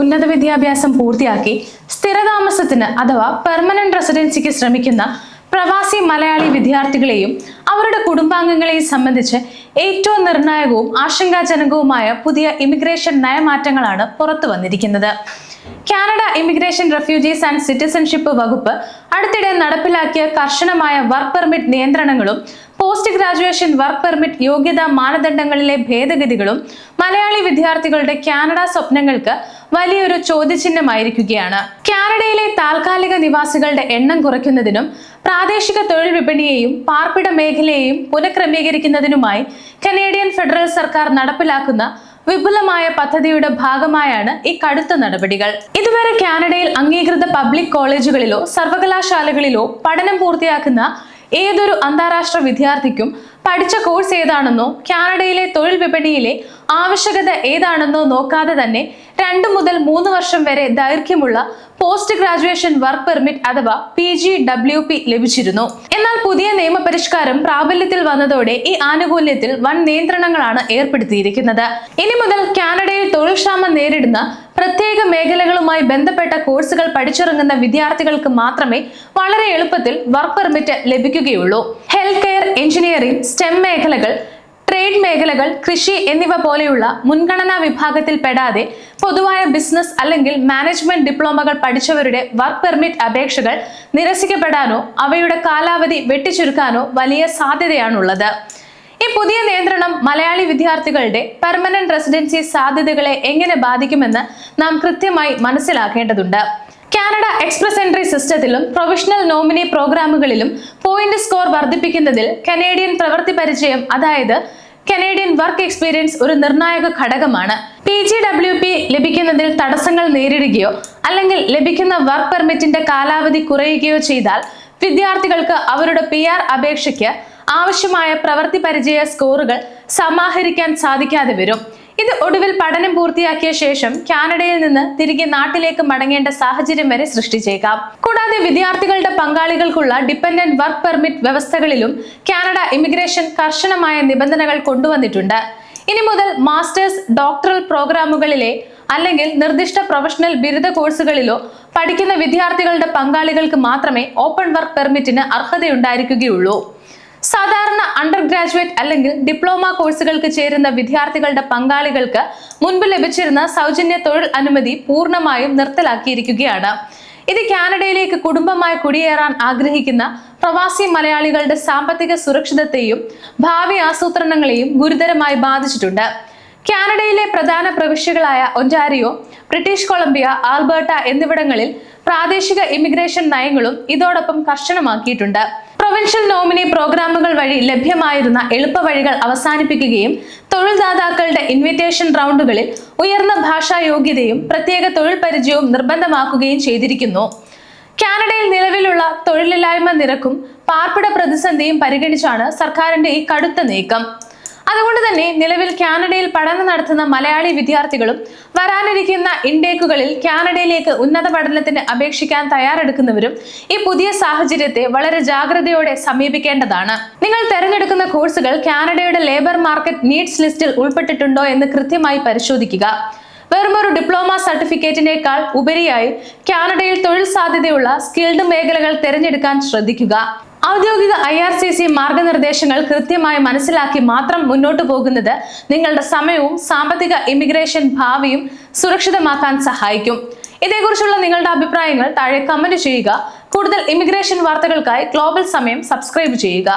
ഉന്നത വിദ്യാഭ്യാസം പൂർത്തിയാക്കി സ്ഥിരതാമസത്തിന് അഥവാ പെർമനന്റ് റെസിഡൻസിക്ക് ശ്രമിക്കുന്ന പ്രവാസി മലയാളി വിദ്യാർത്ഥികളെയും അവരുടെ കുടുംബാംഗങ്ങളെയും സംബന്ധിച്ച് ഏറ്റവും നിർണായകവും ആശങ്കാജനകവുമായ പുതിയ ഇമിഗ്രേഷൻ നയമാറ്റങ്ങളാണ് പുറത്തു വന്നിരിക്കുന്നത്. Canada immigration, refugees and citizenship വകുപ്പ് അടുത്തിടെ നടപ്പിലാക്കിയ കർശനമായ വർക്ക് പെർമിറ്റ് നിയന്ത്രണങ്ങളും പോസ്റ്റ് ഗ്രാജുവേഷൻ വർക്ക് പെർമിറ്റ് യോഗ്യതാ മാനദണ്ഡങ്ങളിലെ ഭേദഗതികളും മലയാളി വിദ്യാർത്ഥികളുടെ കാനഡ സ്വപ്നങ്ങൾക്ക് വലിയൊരു ചോദ്യചിഹ്നമായിരിക്കുകയാണ്. കാനഡയിലെ താൽക്കാലിക നിവാസികളുടെ എണ്ണം കുറയ്ക്കുന്നതിനും പ്രാദേശിക തൊഴിൽ വിപണിയെയും പാർപ്പിട മേഖലയെയും പുനഃക്രമീകരിക്കുന്നതിനുമായി കനേഡിയൻ ഫെഡറൽ സർക്കാർ നടപ്പിലാക്കുന്ന വിപുലമായ പദ്ധതിയുടെ ഭാഗമായാണ് ഈ കടുത്ത നടപടികൾ. ഇതുവരെ കാനഡയിൽ അംഗീകൃത പബ്ലിക് കോളേജുകളിലോ സർവകലാശാലകളിലോ പഠനം പൂർത്തിയാക്കുന്ന ഏതൊരു അന്താരാഷ്ട്ര വിദ്യാർത്ഥിക്കും പഠിച്ച കോഴ്സ് ഏതാണെന്നോ കാനഡയിലെ തൊഴിൽ വിപണിയിലെ ആവശ്യകത ഏതാണെന്നോ നോക്കാതെ തന്നെ 2 മുതൽ 3 വർഷം വരെ ദൈർഘ്യമുള്ള പോസ്റ്റ് ഗ്രാജുവേഷൻ വർക്ക് പെർമിറ്റ് അഥവാ PGWP ലഭിച്ചിരുന്നു. എന്നാൽ പുതിയ നിയമപരിഷ്കാരം പ്രാബല്യത്തിൽ വന്നതോടെ ഈ ആനുകൂല്യത്തിൽ വൻ നിയന്ത്രണങ്ങളാണ് ഏർപ്പെടുത്തിയിരിക്കുന്നത്. ഇനി മുതൽ കാനഡയിൽ തൊഴിൽ ക്ഷാമം നേരിടുന്ന പ്രത്യേക മേഖലകളുമായി ബന്ധപ്പെട്ട കോഴ്സുകൾ പഠിച്ചിറങ്ങുന്ന വിദ്യാർത്ഥികൾക്ക് മാത്രമേ വളരെ എളുപ്പത്തിൽ വർക്ക് പെർമിറ്റ് ലഭിക്കുകയുള്ളൂ. ഹെൽത്ത് കെയർ, എഞ്ചിനീയറിംഗ്, സ്റ്റെം മേഖലകൾ, ട്രേഡ് മേഖലകൾ, കൃഷി എന്നിവ പോലെയുള്ള മുൻഗണനാ വിഭാഗത്തിൽ പെടാതെ പൊതുവായ ബിസിനസ് അല്ലെങ്കിൽ മാനേജ്മെന്റ് ഡിപ്ലോമകൾ പഠിച്ചവരുടെ വർക്ക് പെർമിറ്റ് അപേക്ഷകൾ നിരസിക്കപ്പെടാനോ അവയുടെ കാലാവധി വെട്ടിച്ചുരുക്കാനോ വലിയ സാധ്യതയാണുള്ളത്. ഈ പുതിയ നിയന്ത്രണം മലയാളി വിദ്യാർത്ഥികളുടെ പെർമനന്റ് റെസിഡൻസി സാധ്യതകളെ എങ്ങനെ ബാധിക്കുമെന്ന് നാം കൃത്യമായി മനസ്സിലാക്കേണ്ടതുണ്ട്. കാനഡ എക്സ്പ്രസ് എൻട്രി സിസ്റ്റത്തിലും പ്രൊവിഷണൽ നോമിനി പ്രോഗ്രാമുകളിലും പോയിന്റ് സ്കോർ വർദ്ധിപ്പിക്കുന്നതിൽ കനേഡിയൻ പ്രവൃത്തി പരിചയം, അതായത് കനേഡിയൻ വർക്ക് എക്സ്പീരിയൻസ് ഒരു നിർണായക ഘടകമാണ്. PGWP ലഭിക്കുന്നതിൽ തടസ്സങ്ങൾ നേരിടുകയോ അല്ലെങ്കിൽ ലഭിക്കുന്ന വർക്ക് പെർമിറ്റിന്റെ കാലാവധി കുറയുകയോ ചെയ്താൽ വിദ്യാർത്ഥികൾക്ക് അവരുടെ PR അപേക്ഷയ്ക്ക് ആവശ്യമായ പ്രവൃത്തി പരിചയ സ്കോറുകൾ സമാഹരിക്കാൻ സാധിക്കാതെ വരും. ഇത് ഒടുവിൽ പഠനം പൂർത്തിയാക്കിയ ശേഷം കാനഡയിൽ നിന്ന് തിരികെ നാട്ടിലേക്ക് മടങ്ങേണ്ട സാഹചര്യം വരെ സൃഷ്ടിച്ചേക്കാം. കൂടാതെ വിദ്യാർത്ഥികളുടെ പങ്കാളികൾക്കുള്ള ഡിപെൻഡന്റ് വർക്ക് പെർമിറ്റ് വ്യവസ്ഥകളിലും കാനഡ ഇമിഗ്രേഷൻ കർശനമായ നിബന്ധനകൾ കൊണ്ടുവന്നിട്ടുണ്ട്. ഇനി മുതൽ മാസ്റ്റേഴ്സ്, ഡോക്ടറൽ പ്രോഗ്രാമുകളിലെ അല്ലെങ്കിൽ നിർദ്ദിഷ്ട പ്രൊഫഷണൽ ബിരുദ കോഴ്സുകളിലോ പഠിക്കുന്ന വിദ്യാർത്ഥികളുടെ പങ്കാളികൾക്ക് മാത്രമേ ഓപ്പൺ വർക്ക് പെർമിറ്റിന് അർഹതയുണ്ടായിരിക്കുകയുള്ളൂ. സാധാരണ അണ്ടർ ഗ്രാജുവേറ്റ് അല്ലെങ്കിൽ ഡിപ്ലോമ കോഴ്സുകൾക്ക് ചേരുന്ന വിദ്യാർത്ഥികളുടെ പങ്കാളികൾക്ക് മുൻപ് ലഭിച്ചിരുന്ന സൗജന്യ തൊഴിൽ അനുമതി പൂർണ്ണമായും നിർത്തലാക്കിയിരിക്കുകയാണ്. ഇത് കാനഡയിലേക്ക് കുടുംബമായി കുടിയേറാൻ ആഗ്രഹിക്കുന്ന പ്രവാസി മലയാളികളുടെ സാമ്പത്തിക സുരക്ഷിതത്വത്തെയും ഭാവി ആസൂത്രണങ്ങളെയും ഗുരുതരമായി ബാധിച്ചിട്ടുണ്ട്. കാനഡയിലെ പ്രധാന പ്രവിശ്യകളായ ഒന്റാരിയോ, ബ്രിട്ടീഷ് കൊളംബിയ, ആൽബർട്ട എന്നിവിടങ്ങളിൽ പ്രാദേശിക ഇമിഗ്രേഷൻ നയങ്ങളും ഇതോടൊപ്പം കർശനമാക്കിയിട്ടുണ്ട്. പ്രൊവിൻഷ്യൽ നോമിനി പ്രോഗ്രാമുകൾ വഴി ലഭ്യമായിരുന്ന എളുപ്പ വഴികൾ അവസാനിപ്പിക്കുകയും തൊഴിൽദാതാക്കളുടെ ഇൻവിറ്റേഷൻ റൗണ്ടുകളിൽ ഉയർന്ന ഭാഷാ യോഗ്യതയും പ്രത്യേക തൊഴിൽ പരിചയവും നിർബന്ധമാക്കുകയും ചെയ്തിരിക്കുന്നു. കാനഡയിൽ നിലവിലുള്ള തൊഴിലില്ലായ്മ നിരക്കും പാർപ്പിട പ്രതിസന്ധിയും പരിഗണിച്ചാണ് സർക്കാരിന്റെ ഈ കടുത്ത നീക്കം. അതുകൊണ്ട് തന്നെ നിലവിൽ കാനഡയിൽ പഠനം നടത്തുന്ന മലയാളി വിദ്യാർത്ഥികളും വരാനിരിക്കുന്ന ഇൻടേക്കുകളിൽ കാനഡയിലേക്ക് ഉന്നത പഠനത്തിന് അപേക്ഷിക്കാൻ തയ്യാറെടുക്കുന്നവരും ഈ പുതിയ സാഹചര്യത്തെ വളരെ ജാഗ്രതയോടെ സമീപിക്കേണ്ടതാണ്. നിങ്ങൾ തിരഞ്ഞെടുക്കുന്ന കോഴ്സുകൾ കാനഡയുടെ ലേബർ മാർക്കറ്റ് നീഡ്സ് ലിസ്റ്റിൽ ഉൾപ്പെട്ടിട്ടുണ്ടോ എന്ന് കൃത്യമായി പരിശോധിക്കുക. വെറുമൊരു ഡിപ്ലോമ സർട്ടിഫിക്കറ്റിനേക്കാൾ ഉപരിയായി കാനഡയിൽ തൊഴിൽ സാധ്യതയുള്ള സ്കിൽഡ് മേഖലകൾ തിരഞ്ഞെടുക്കാൻ ശ്രദ്ധിക്കുക. ഔദ്യോഗിക IRCC മാർഗനിർദ്ദേശങ്ങൾ കൃത്യമായി മനസ്സിലാക്കി മാത്രം മുന്നോട്ട് പോകുന്നത് നിങ്ങളുടെ സമയവും സാമ്പത്തിക ഇമിഗ്രേഷൻ ഭാവിയും സുരക്ഷിതമാക്കാൻ സഹായിക്കും. ഇതേക്കുറിച്ചുള്ള നിങ്ങളുടെ അഭിപ്രായങ്ങൾ താഴെ കമന്റ് ചെയ്യുക. കൂടുതൽ ഇമിഗ്രേഷൻ വാർത്തകൾക്കായി ഗ്ലോബൽ സമയം സബ്സ്ക്രൈബ് ചെയ്യുക.